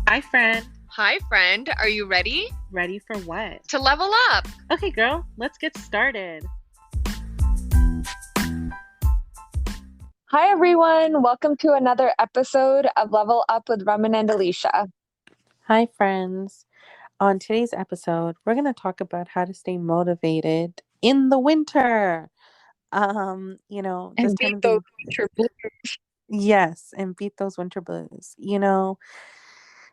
Hi, friend. Hi, friend. Are you ready Ready for what? to level up? Okay, girl, let's get started. Hi, everyone. Welcome to another episode of Level Up with Raman and Alysha. Hi, friends. On today's episode, we're going to talk about how to stay motivated in the winter. Just And kind beat of those being, winter blues. yes, and beat those winter blues.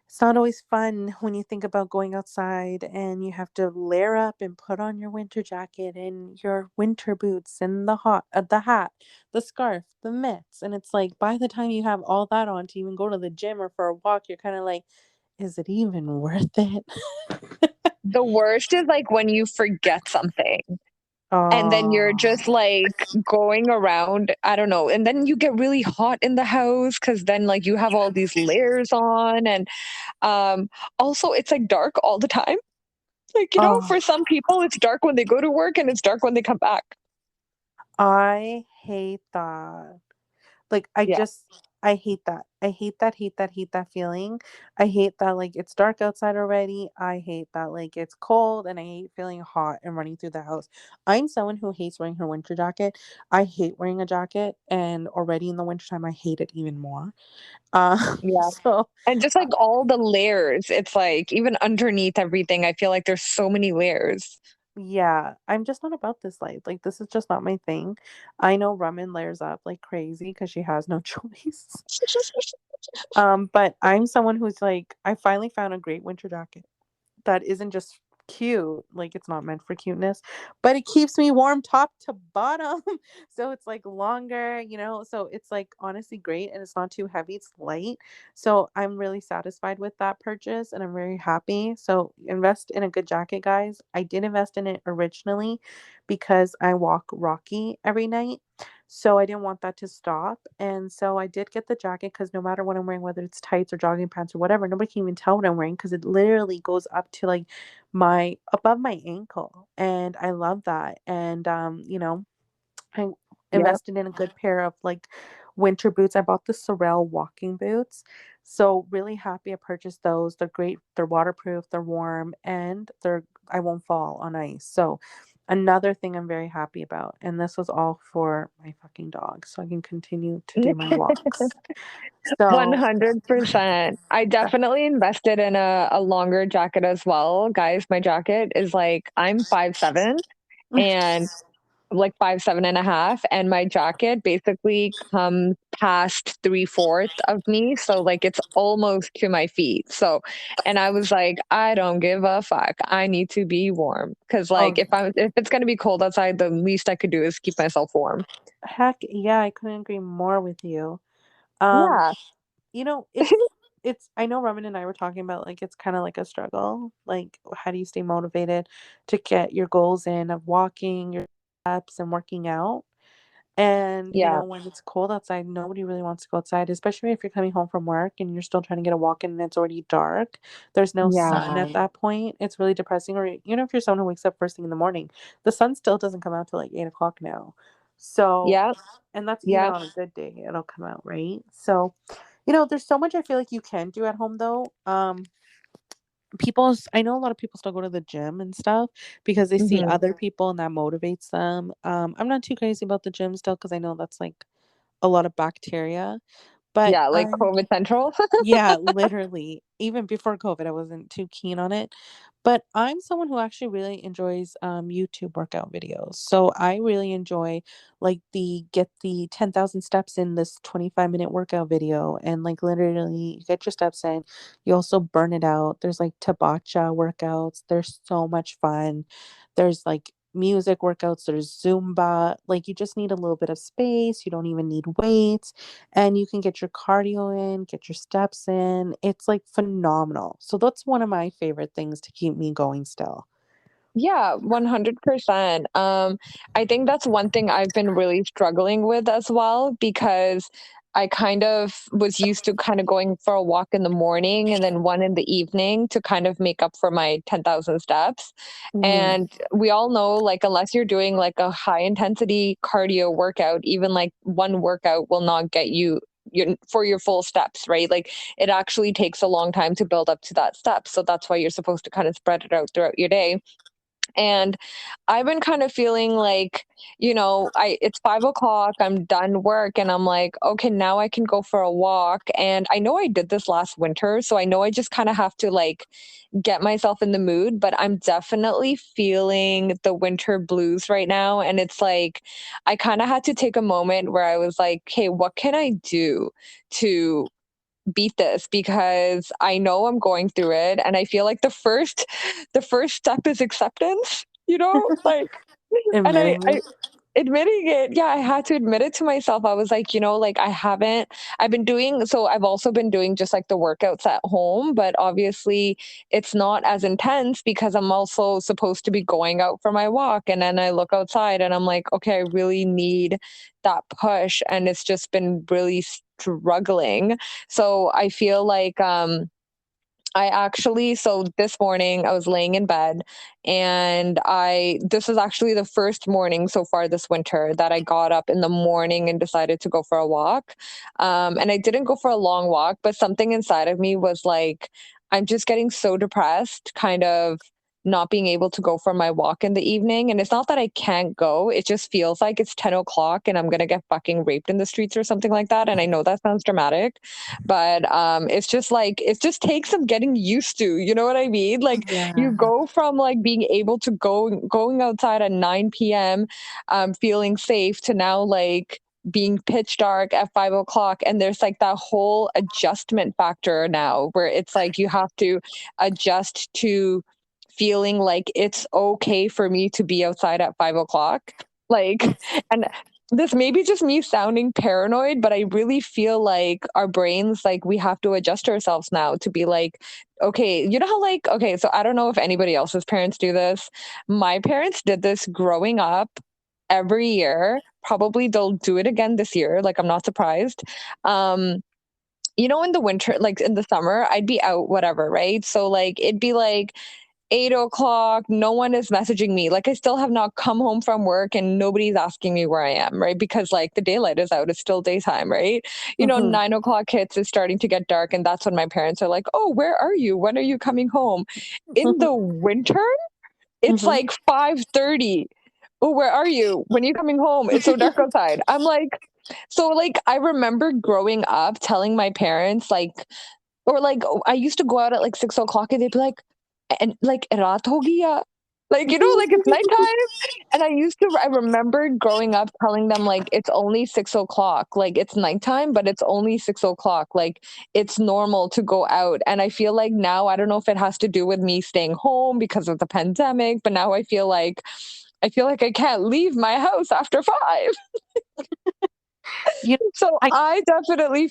It's not always fun when you think about going outside and you have to layer up and put on your winter jacket and your winter boots and the hat, the scarf, the mitts, and it's like by the time you have all that on to even go to the gym or for a walk, you're kind of like, is it even worth it? The worst is like when you forget something and then you're Oh, just like going around, I don't know, and then you get really hot in the house because then like you have all these layers on. And um, also, it's like dark all the time. Like, oh, for some people, it's dark when they go to work and it's dark when they come back. I hate that. Like Yeah. I hate that. Hate that feeling. I hate that like it's dark outside already. I hate that like it's cold and I hate feeling hot and running through the house. I'm someone who hates wearing her winter jacket. I hate wearing a jacket and already in the wintertime I hate it even more. Yeah. So And just like all the layers, it's like even underneath everything, I feel like there's so many layers. yeah, I'm just not about this life. Like this is just not my thing. I know Ramen layers up like crazy because she has no choice. But I'm someone who's like, I finally found a great winter jacket that isn't just cute, like it's not meant for cuteness, but it keeps me warm top to bottom. So it's like longer, so it's like honestly great and it's not too heavy, it's light. So I'm really satisfied with that purchase and I'm very happy. So invest in a good jacket, guys. I did invest in it originally because I walk Rocky every night. So I didn't want that to stop. And so I did get the jacket because no matter what I'm wearing, whether it's tights or jogging pants or whatever, nobody can even tell what I'm wearing because it literally goes up to like my above my ankle. And I love that. And I Yep. invested in a good pair of like winter boots. I bought the Sorel walking boots. So really happy I purchased those. They're great. They're waterproof, they're warm, and I won't fall on ice. So another thing I'm very happy about. And this was all for my fucking dog so I can continue to do my walks. So 100%. I definitely invested in a longer jacket as well. Guys, my jacket is like I'm 5'7" and like 5'7.5", and my jacket basically comes past 3/4 of me. So like it's almost to my feet. So and I was like, I don't give a fuck. I need to be warm. Cause like oh if it's gonna be cold outside, the least I could do is keep myself warm. heck yeah, I couldn't agree more with you. Um Yeah. it's I know Roman and I were talking about like it's kind of like a struggle. Like how do you stay motivated to get your goals in of walking, your steps and working out? And Yeah. when it's cold outside, nobody really wants to go outside, especially if you're coming home from work and you're still trying to get a walk in and it's already dark. There's no sun Yeah. at that point. It's really depressing. Or if you're someone who wakes up first thing in the morning, the sun still doesn't come out till like 8 o'clock now. So, Yeah. and that's even Yeah. on a good day, it'll come out, right? So, there's so much I feel like you can do at home though. I know a lot of people still go to the gym and stuff because they see Hmm. other people and that motivates them. I'm not too crazy about the gym still because I know that's like a lot of bacteria, but Yeah. Like COVID Central. yeah, literally. Even before COVID, I wasn't too keen on it. But I'm someone who actually really enjoys YouTube workout videos. So I really enjoy like the get the 10,000 steps in this 25-minute workout video and like literally you get your steps in. You also burn it out. There's like tabacha workouts. There's so much fun. There's like music workouts, there's Zumba. Like you just need a little bit of space. You don't even need weights and you can get your cardio in, get your steps in. It's like phenomenal. So that's one of my favorite things to keep me going still. Yeah, 100%. I think that's one thing I've been really struggling with as well because I kind of was used to kind of going for a walk in the morning and then one in the evening to kind of make up for my 10,000 steps. Mhm. And we all know, like, unless you're doing like a high intensity cardio workout, even like one workout will not get you for your full steps, right? Like it actually takes a long time to build up to that step. So that's why you're supposed to kind of spread it out throughout your day. And I've been kind of feeling like, it's 5 o'clock, I'm done work, and I'm like, okay, now I can go for a walk. And I know I did this last winter, so I know I just kind of have to like get myself in the mood, but I'm definitely feeling the winter blues right now. And it's like, I kind of had to take a moment where I was like, hey, what can I do to beat this, because I know I'm going through it, and I feel like the first step is acceptance, like, and Admitting I it. admitting it, yeah, I had to admit it to myself. I was like, like I've also been doing just like the workouts at home, but obviously it's not as intense because I'm also supposed to be going out for my walk. And then I look outside and I'm like, okay, I really need that push. And it's just been really struggling. So I feel like, so this morning I was laying in bed, and this is actually the first morning so far this winter that I got up in the morning and decided to go for a walk. And I didn't go for a long walk, but something inside of me was like, I'm just getting so depressed, kind of not being able to go for my walk in the evening. And it's not that I can't go, it just feels like it's 10 o'clock and I'm going to get fucking raped in the streets or something like that. And I know that sounds dramatic, but it's just like it just takes some getting used to, you know what I mean? Like you Yeah. go from like being able to going outside at 9 p.m. Feeling safe, to now like being pitch dark at 5 o'clock, and there's like that whole adjustment factor now where it's like you have to adjust to feeling like it's okay for me to be outside at 5 o'clock, like. And this may be just me sounding paranoid, but I really feel like our brains, like, we have to adjust ourselves now to be like, okay, you know how, like, okay, so I don't know if anybody else's parents do this. My parents did this growing up every year. Probably they'll do it again this year. Like, I'm not surprised. Um, in the winter, like in the summer, I'd be out, whatever, right? So, like, it'd be like 8 o'clock, no one is messaging me. Like I still have not come home from work and nobody's asking me where I am, right? Because like the daylight is out, it's still daytime, right? Hmm. 9 o'clock hits, it's starting to get dark, and that's when my parents are like, oh, where are you? When are you coming home? In the winter, it's Hmm. like 5:30. Oh, where are you? When are you coming home? It's so dark outside. I'm like, so like I remember growing up telling my parents like, or like, I used to go out at like 6 o'clock and they'd be like, and like raat ho gaya. Like, like it's nighttime. And I remember growing up telling them like it's only 6 o'clock. Like it's nighttime, but it's only 6 o'clock. Like it's normal to go out. And I feel like now, I don't know if it has to do with me staying home because of the pandemic, but now I feel like I can't leave my house after 5. you So I I definitely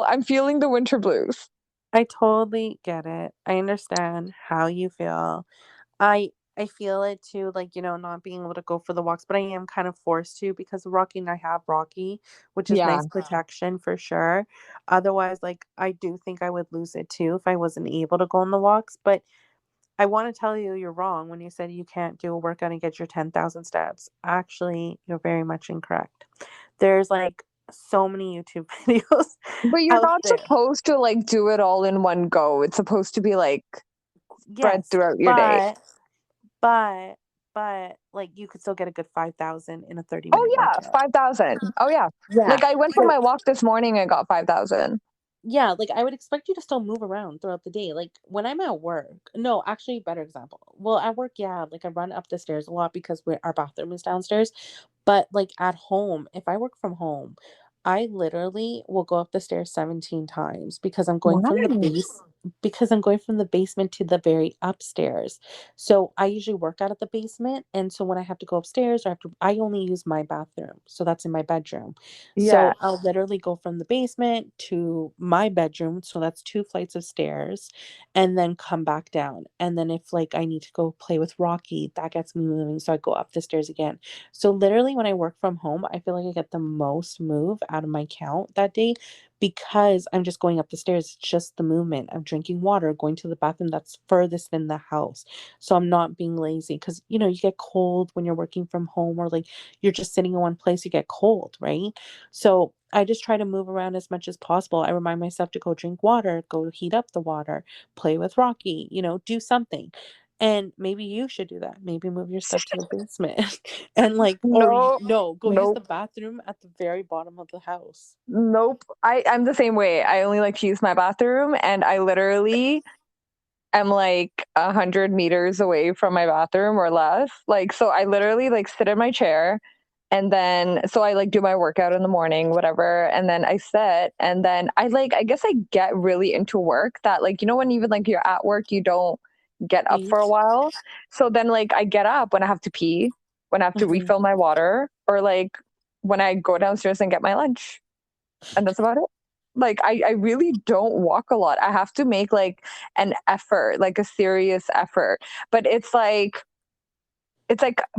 I'm feeling the winter blues. I totally get it. I understand how you feel. I feel it too, like, not being able to go for the walks, but I am kind of forced to because Rocky and I have Rocky, which is Yeah. nice protection for sure. Otherwise, like, I do think I would lose it too if I wasn't able to go on the walks. But I want to tell you, you're wrong when you said you can't do a workout and get your 10,000 steps. Actually, you're very much incorrect. There's like so many YouTube videos But you're out not there. supposed to like do it all in one go. It's supposed to be like spread Yes, throughout your day. but like you could still get a good 5,000 in a 30 Oh minute yeah, workout. 5,000. Oh yeah. Yeah. Like I went for So my walk this morning, I got 5,000. yeah, like I would expect you to still move around throughout the day. Like when I'm at work, no, actually, better example. Well, at work, yeah, like I run up the stairs a lot because our bathroom is downstairs. But like at home, if I work from home, I literally will go up the stairs 17 times Why? because I'm going from the basement to the very upstairs. So I usually work out at the basement, and so when I have to go upstairs or I only use my bathroom. So that's in my bedroom. Yeah. So I'll literally go from the basement to my bedroom, so that's 2 flights of stairs, and then come back down. And then if like I need to go play with Rocky, that gets me moving, so I go up the stairs again. So literally when I work from home, I feel like I get the most move out of my count that day because I'm just going up the stairs. It's just the movement of drinking water, going to the bathroom that's furthest in the house. So I'm not being lazy because, you get cold when you're working from home, or like you're just sitting in one place, you get cold, right? So I just try to move around as much as possible. I remind myself to go drink water, go heat up the water, play with Rocky, do something. And maybe you should do that. Maybe move your stuff to the basement and like, or No, no, go use the nope, bathroom at the very bottom of the house. nope. I'm the same way. I only like to use my bathroom, and I literally am like 100 meters away from my bathroom or less. Like, so I literally like sit in my chair, and then so I like do my workout in the morning, whatever, and then I sit, and then I guess I get really into work that, like, when even like you're at work, you don't get up for a Eat. while. So then like I get up when I have to pee, when I have to Mhm. refill my water, or like when I go downstairs and get my lunch, and that's about it. Like I really don't walk a lot. I have to make like an effort, like a serious effort. But it's like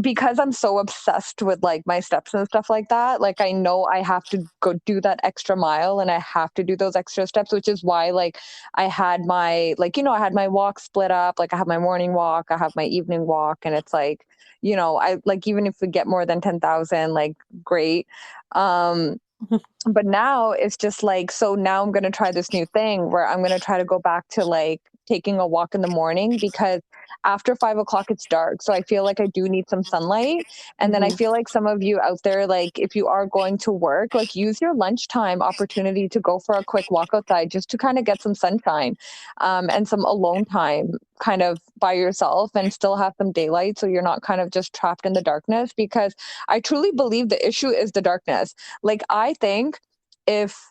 because I'm so obsessed with like my steps and stuff like that, like I know I have to go do that extra mile, and I have to do those extra steps, which is why like I had my like, I had my walk split up. Like I have my morning walk, I have my evening walk, and it's like, I like, even if we get more than 10,000, like great. Um but now it's just like, so now I'm going to try this new thing where I'm going to try to go back to like taking a walk in the morning, because after 5 o'clock it's dark, so I feel like I do need some sunlight. And then I Mhm. feel like some of you out there, like if you are going to work, like use your lunchtime opportunity to go for a quick walk outside, just to kind of get some sunshine, and some alone time kind of by yourself, and still have some daylight, so you're not kind of just trapped in the darkness. Because I truly believe the issue is the darkness. Like I think if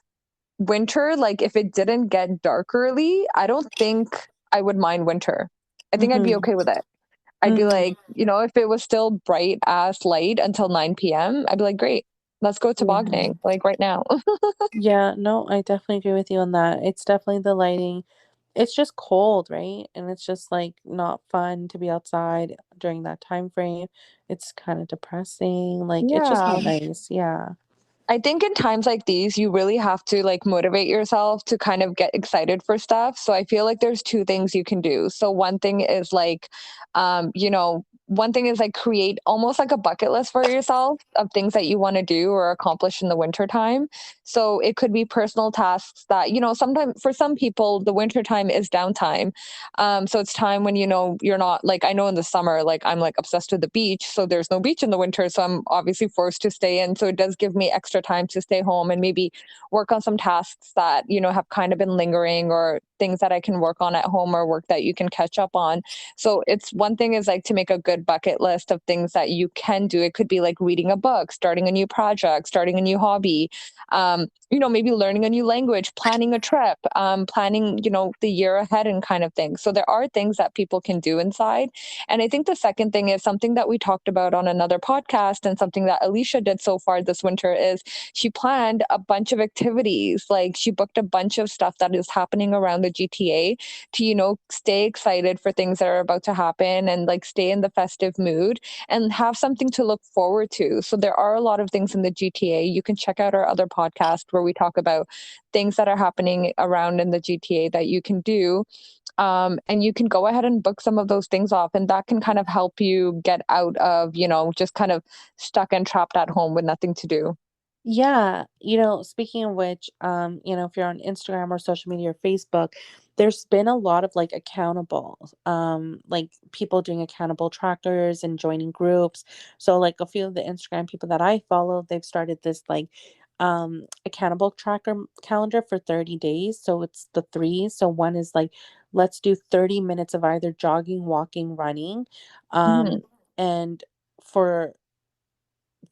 winter, like if it didn't get dark early, I don't think I would mind winter. I think I'd be Mhm. okay with it. I'd be Mhm. like, if it was still bright ass light until 9 p.m., I'd be like, great, let's go Yeah. tobogganing, like right now. Yeah, no, I definitely agree with you on that. It's definitely the lighting. It's just cold, right? And it's just like not fun to be outside during that time frame. It's kind of depressing. Like it's just Yeah. not nice. Yeah. I think in times like these, you really have to like motivate yourself to kind of get excited for stuff. So I feel like there's two things you can do. So one thing is like, one thing is like create almost like a bucket list for yourself of things that you want to do or accomplish in the winter time. So it could be personal tasks that, sometimes for some people, the winter time is downtime. So it's time when, you're not like, I know in the summer, like I'm like obsessed with the beach. So there's no beach in the winter. So I'm obviously forced to stay in. So it does give me extra time to stay home and maybe work on some tasks that, have kind of been lingering, or things that I can work on at home, or work that you can catch up on. So it's one thing is like to make a good bucket list of things that you can do. It could be like reading a book, starting a new project, starting a new hobby, maybe learning a new language, planning a trip, planning, the year ahead and kind of thing. So there are things that people can do inside. And I think the second thing is something that we talked about on another podcast, and something that Alysha did so far this winter is she planned a bunch of activities. Like she booked a bunch of stuff that is happening around the GTA to, stay excited for things that are about to happen, and like stay in the festive mood and have something to look forward to. So there are a lot of things in the GTA. You can check out our other podcast where we talk about things that are happening around in the GTA that you can do. And you can go ahead and book some of those things off, and that can kind of help you get out of, just kind of stuck and trapped at home with nothing to do. Yeah, speaking of which, if you're on Instagram or social media or Facebook, there's been a lot of like accountable, like people doing accountable trackers and joining groups. So like a few of the Instagram people that I follow, they've started this like accountable tracker calendar for 30 days. So it's the three. So one is like let's do 30 minutes of either jogging, walking, running. Hmm. Um and for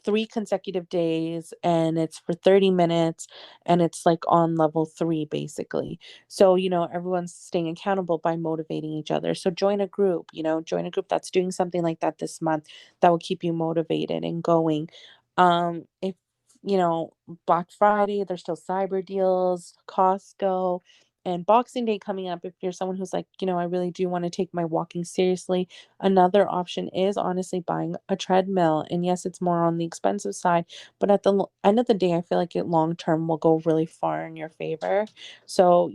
3 consecutive days, and it's for 30 minutes, and it's like on level 3 basically. So, everyone's staying accountable by motivating each other. So join a group, join a group that's doing something like that this month that will keep you motivated and going. If you know, Black Friday, there's still cyber deals, Costco. and Boxing Day coming up, if you're someone who's like, I really do want to take my walking seriously, another option is honestly buying a treadmill. And yes, it's more on the expensive side, but at the end of the day, I feel like it long term will go really far in your favor. So,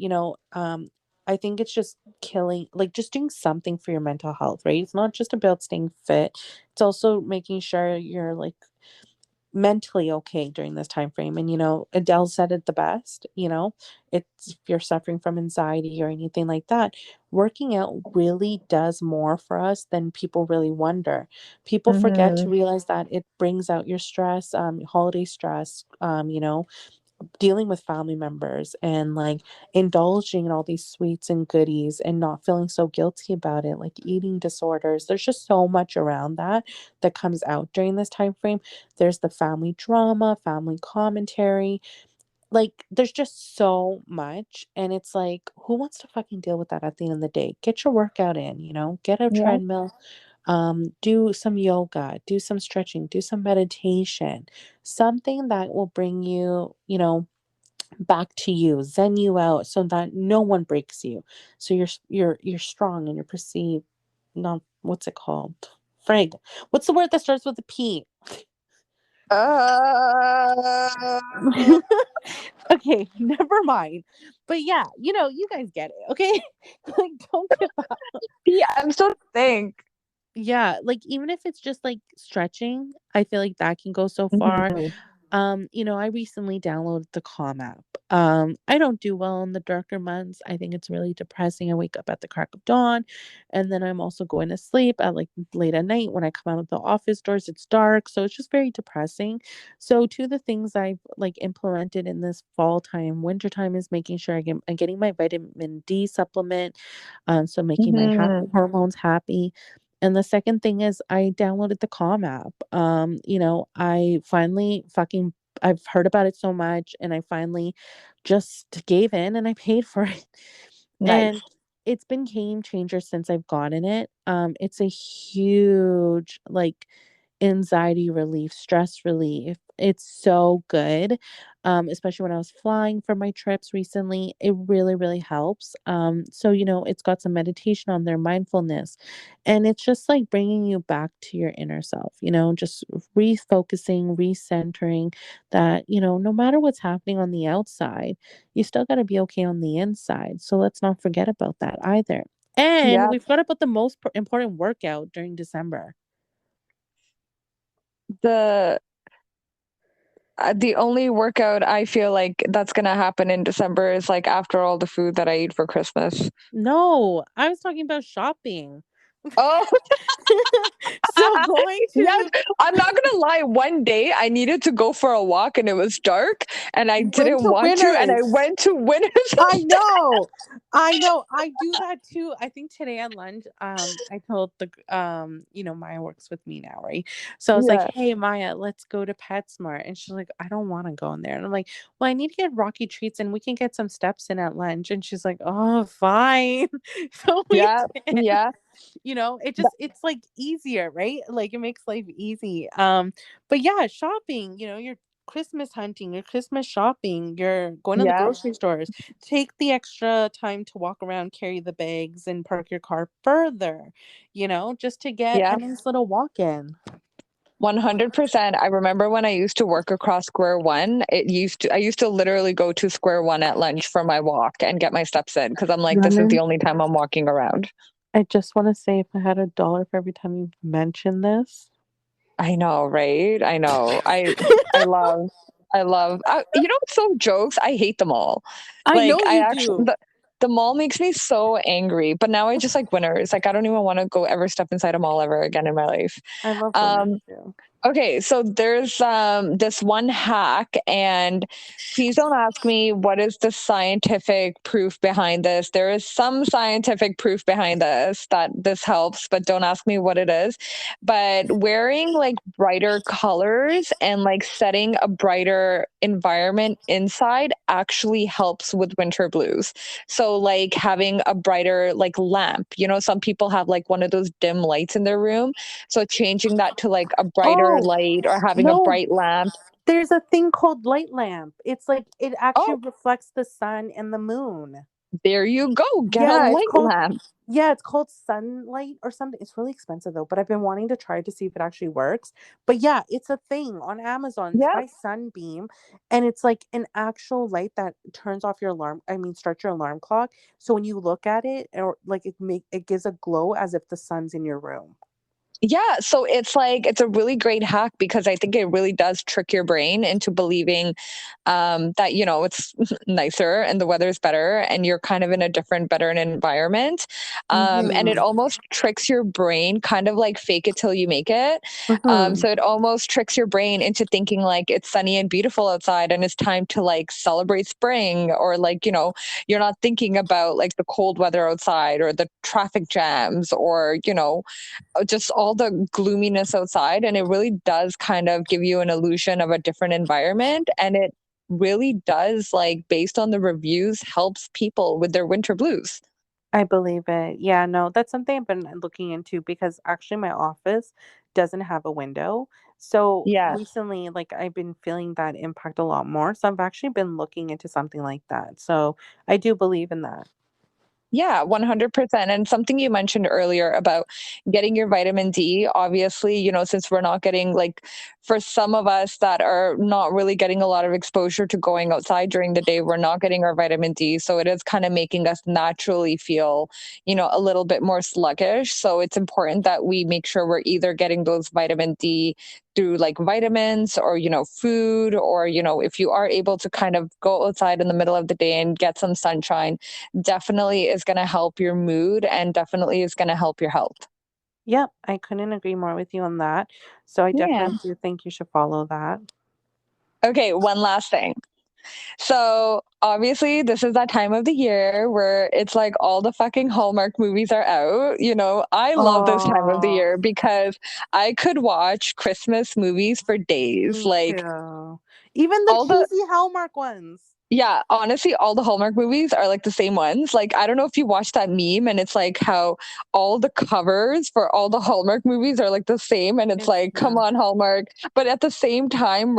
I think it's just just doing something for your mental health, right? It's not just about staying fit. It's also making sure you're like mentally okay during this time frame. And Adele said it the best. It's if you're suffering from anxiety or anything like that, working out really does more for us than people really wonder. People forget to Mm-hmm. realize that it brings out your stress, holiday stress, dealing with family members, and like indulging in all these sweets and goodies and not feeling so guilty about it, like eating disorders. There's just so much around that comes out during this time frame. There's the family drama, family commentary, like there's just so much, and it's like, who wants to fucking deal with that at the end of the day? Get your workout in, get a Yeah. treadmill, do some yoga, do some stretching, do some meditation, something that will bring you, back to you, zen you out, so that no one breaks you. So you're strong and you're perceived. Not what's it called? Frig. What's the word that starts with a P? Uh, Okay, never mind. But yeah, you guys get it, okay? Like, don't give up. yeah, I'm still think. Yeah, like even if it's just like stretching, I feel like that can go so far. Mhm. I recently downloaded the Calm app. I don't do well in the darker months. I think it's really depressing. I wake up at the crack of dawn, and then I'm also going to sleep at like late at night. When I come out of the office doors, it's dark. So it's just very depressing. So two of the things I've like implemented in this fall time, winter time, is making sure I'm getting my vitamin D supplement. So making my Mhm. hormones happy. And the second thing is I downloaded the Calm app. I finally fucking I've heard about it so much, and I finally just gave in and I paid for it. And Nice. it's been game changer since I've gotten it. It's a huge like anxiety relief, stress relief. It's so good. Especially when I was flying for my trips recently, it really, really helps. So it's got some meditation on there, mindfulness, and it's just like bringing you back to your inner self, just refocusing, recentering that, no matter what's happening on the outside, you still got to be okay on the inside. So let's not forget about that either. And Yeah. we forgot about the most important workout during December. The the only workout I feel like that's gonna happen in December is like after all the food that I eat for Christmas. No, I was talking about shopping. Oh, So going yes. to I'm not gonna lie. One day I needed to go for a walk and it was dark and I you went didn't to want to, and I Winners. went to Winners. I know. I know. I do that too. I think today at lunch, I told Maya works with me now, right? So I was like, Yeah. "Hey, Maya, let's go to PetSmart." And she's like, "I don't want to go in there." And I'm like, "Well, I need to get Rocky treats and we can get some steps in at lunch." And she's like, "Oh, fine." So we Yeah. did. Yeah. It's like easier, right? Like it makes life easy. But yeah, shopping, you're Christmas hunting, your Christmas shopping, you're going to the Yeah. grocery stores. Take the extra time to walk around, carry the bags, and park your car further, just to get a Yeah. nice little walk in. 100%. I remember when I used to work across Square One, I used to literally go to Square One at lunch for my walk and get my steps in because I'm like, this is the Running. only time I'm walking around. I just want to say if I had $1 for every time you mention this. I know, right? I know. I love you know what's so jokes? I hate them all. I Like know I you actually do. the mall makes me so angry, but now I just like Winners. Like I don't even want to go ever step inside a mall ever again in my life. I love Winners Um too. Okay, so there's this one hack, and please don't ask me what is the scientific proof behind this. There is some scientific proof behind this that this helps, but don't ask me what it is. But wearing like brighter colors and like setting a brighter environment inside actually helps with winter blues. So like having a brighter like lamp, some people have like one of those dim lights in their room, so changing that to like a brighter Oh, light or having a no, bright lamp. there's a thing called light lamp. It's like it actually Oh, reflects the sun and the moon. There you go. Get a Yeah, it's light called lamp. yeah, it's called Sunlight or something. It's really expensive though, but I've been wanting to try to see if it actually works. But yeah, it's a thing on Amazon. It's Yeah. by Sunbeam, and it's like an actual light that turns off your alarm. I mean, starts your alarm clock. So when you look at it, or like it gives a glow as if the sun's in your room. Yeah, so it's like it's a really great hack because I think it really does trick your brain into believing that it's nicer and the weather's better and you're kind of in a different, better environment. And it Mm-hmm. almost tricks your brain, kind of like fake it till you make it. Mm-hmm. So it almost tricks your brain into thinking like it's sunny and beautiful outside and it's time to like celebrate spring, or like you're not thinking about like the cold weather outside or the traffic jams, or just all the gloominess outside. And it really does kind of give you an illusion of a different environment. And it really does, like, based on the reviews, helps people with their winter blues. I believe it. Yeah, no, that's something I've been looking into because actually my office doesn't have a window. So Yeah. recently, like I've been feeling that impact a lot more. So I've actually been looking into something like that. So I do believe in that. Yeah, 100%. And something you mentioned earlier about getting your vitamin D, obviously, since we're not getting, like, for some of us that are not really getting a lot of exposure to going outside during the day, we're not getting our vitamin D. So it is kind of making us naturally feel, a little bit more sluggish. So it's important that we make sure we're either getting those vitamin D through like vitamins, or food, or if you are able to kind of go outside in the middle of the day and get some sunshine, definitely is going to help your mood and definitely is going to help your health. Yep, I couldn't agree more with you on that. So I Yeah. definitely do think you should follow that. Okay, one last thing. So, obviously, this is that time of the year where it's like all the fucking Hallmark movies are out. I love this time of the Oh, year because I could watch Christmas movies for days. me Like, too. Even the all the cheesy Hallmark ones. Yeah, honestly, all the Hallmark movies are like the same ones. Like, I don't know if you watched that meme, and it's like how all the covers for all the Hallmark movies are like the same. And it's It's like, come yeah. on, Hallmark. But at the same time,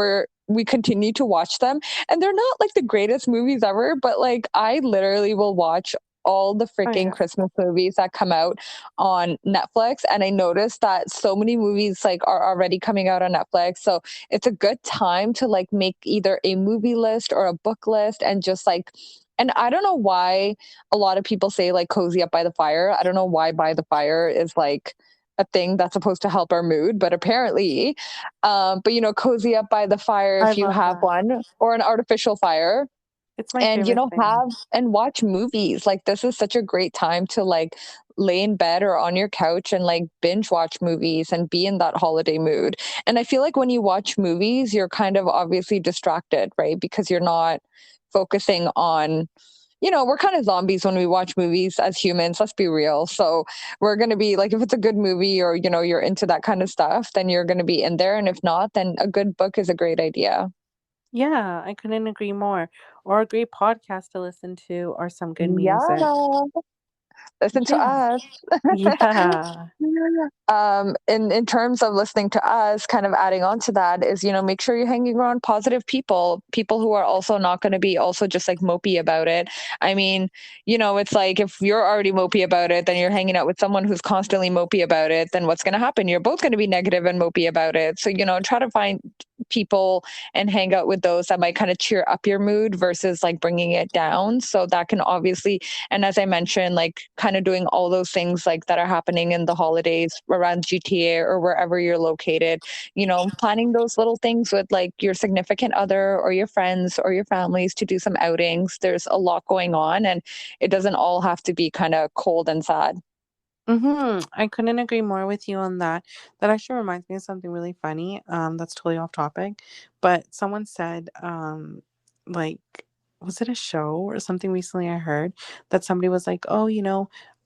we continue to watch them. And they're not like the greatest movies ever, but like, I literally will watch all the Oh freaking yeah. Christmas movies that come out on Netflix. And I noticed that so many movies like are already coming out on Netflix. So it's a good time to like make either a movie list or a book list, and just like, and I don't know why a lot of people say like cozy up by the fire. I don't know why by the fire is like a thing that's supposed to help our mood, but apparently, but cozy up by the fire I if you love have that. one, or an artificial fire, It's my and favorite thing. have and watch movies. Like, this is such a great time to like lay in bed or on your couch and like binge watch movies and be in that holiday mood. And I feel like when you watch movies, you're kind of obviously distracted, right? Because you're not focusing on, we're kind of zombies when we watch movies as humans, let's be real. So we're going to be like, if it's a good movie, or you're into that kind of stuff, then you're going to be in there. And if not, then a good book is a great idea. Yeah, I couldn't agree more. Or a great podcast to listen to, or some good music. Yeah, listen to Yeah. us. Yeah. In terms of listening to us, kind of adding on to that is, make sure you're hanging around positive people who are also not going to be also just like mopey about it. I mean, it's like, if you're already mopey about it, then you're hanging out with someone who's constantly mopey about it, then what's going to happen? You're both going to be negative and mopey about it. So, try to find people and hang out with those that might kind of cheer up your mood versus like bringing it down. So that can obviously, and as I mentioned, like kind of doing all those things like that are happening in the holidays around GTA or wherever you're located, planning those little things with like your significant other or your friends or your families to do some outings. There's a lot going on, and it doesn't all have to be kind of cold and sad. I couldn't agree more with you on that. That actually reminds me of something really funny. That's totally off topic, but someone said, like, was it a show or something recently? I heard that somebody was like, "Oh,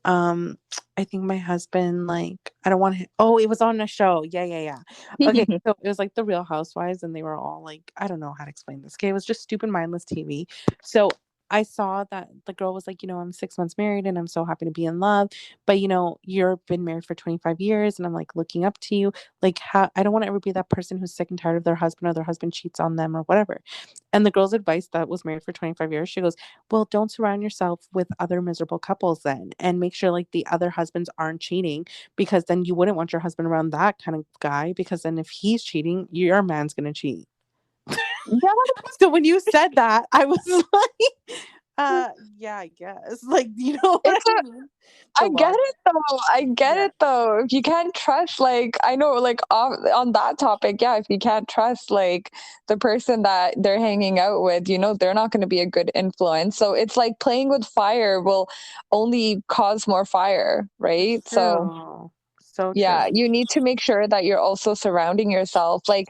um, I think my husband, like, I don't want him." Oh, it was on a show. Yeah, yeah, yeah. Okay, so it was like the Real Housewives, and they were all like, I don't know how to explain this. Okay, it was just stupid, mindless TV. So I saw that the girl was like, I'm 6 months married and I'm so happy to be in love, but you've been married for 25 years and I'm like looking up to you. Like, how I don't want to ever be that person who's sick and tired of their husband, or their husband cheats on them or whatever. And the girl's advice that was married for 25 years, she goes, well, don't surround yourself with other miserable couples then, and make sure like the other husbands aren't cheating, because then you wouldn't want your husband around that kind of guy, because then if he's cheating, your man's going to cheat. Yeah. So when you said that, I was like, yeah, I guess. Like, you know what It's I mean? The I get logic. it though. I get Yeah. it though. If you can't trust, like, I know, like, on that topic, yeah, if you can't trust, like, the person that they're hanging out with, they're not going to be a good influence. So it's like playing with fire will only cause more fire, right? So True. So yeah, true. you need to make sure that you're also surrounding yourself like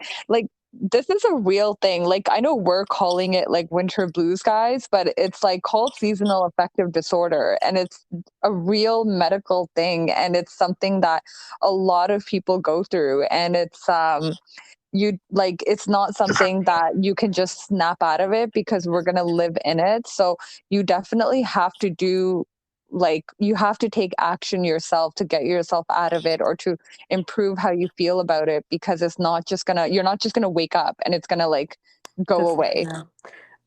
this is a real thing. Like I know we're calling it like winter blues, guys, but it's like called seasonal affective disorder, and it's a real medical thing, and it's something that a lot of people go through, and it's not something that you can just snap out of it because we're going to live in it. So you definitely have to you have to take action yourself to get yourself out of it, or to improve how you feel about it, because you're not just gonna wake up and it's gonna like go Just away. yeah.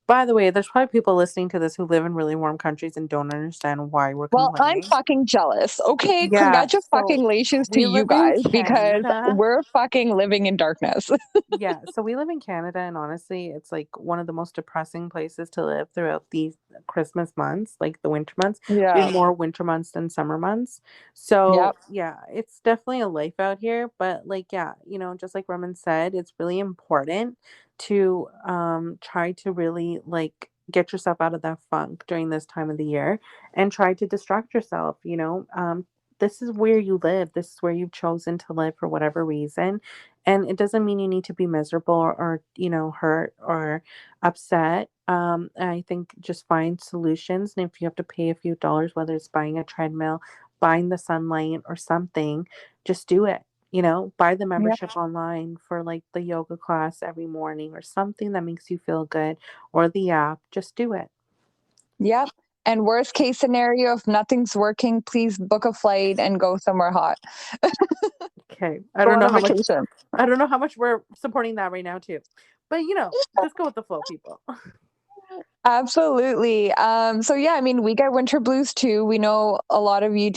By the way, there's probably people listening to this who live in really warm countries and don't understand why we're Well, I'm complaining. fucking jealous. Okay, Yeah, so congratulations to we you live in guys, because Canada. we're fucking living in darkness. Yeah, so we live in Canada, and honestly, it's like one of the most depressing places to live throughout these Christmas months, like the winter months. We Yeah. have more winter months than summer months. Yep. So, yeah, it's definitely a life out here, but like yeah, just like Roman said, it's really important to try to really like get yourself out of that funk during this time of the year, and try to distract yourself. This is where you live. This is where you've chosen to live for whatever reason, and it doesn't mean you need to be miserable or hurt or upset. I think just find solutions. And if you have to pay a few dollars, whether it's buying a treadmill, buying the sunlight or something, just do it. Buy the Yep. membership online for like the yoga class every morning or something that makes you feel good, or the app. Just do it. Yep. And worst case scenario, if nothing's working, please book a flight and go somewhere hot. Okay. Go on a vacation. I don't know how much we're supporting that right now too. But just go with the flow, people. Absolutely. So yeah, I mean, we get winter blues too. We know a lot of you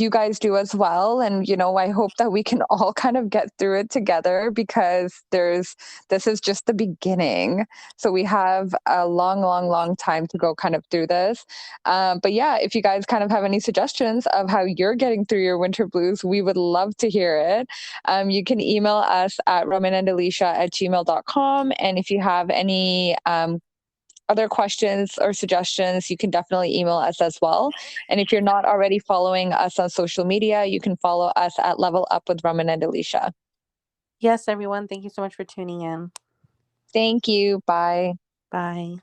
guys do as well. And, I hope that we can all kind of get through it together, because this is just the beginning. So we have a long, long, long time to go kind of through this. But yeah, if you guys kind of have any suggestions of how you're getting through your winter blues, we would love to hear it. You can email us at ramanandalysha@gmail.com. And if you have any, other questions or suggestions, you can definitely email us as well. And if you're not already following us on social media, you can follow us at Level Up with Raman and Alysha. Yes, everyone. Thank you so much for tuning in. Thank you. Bye. Bye.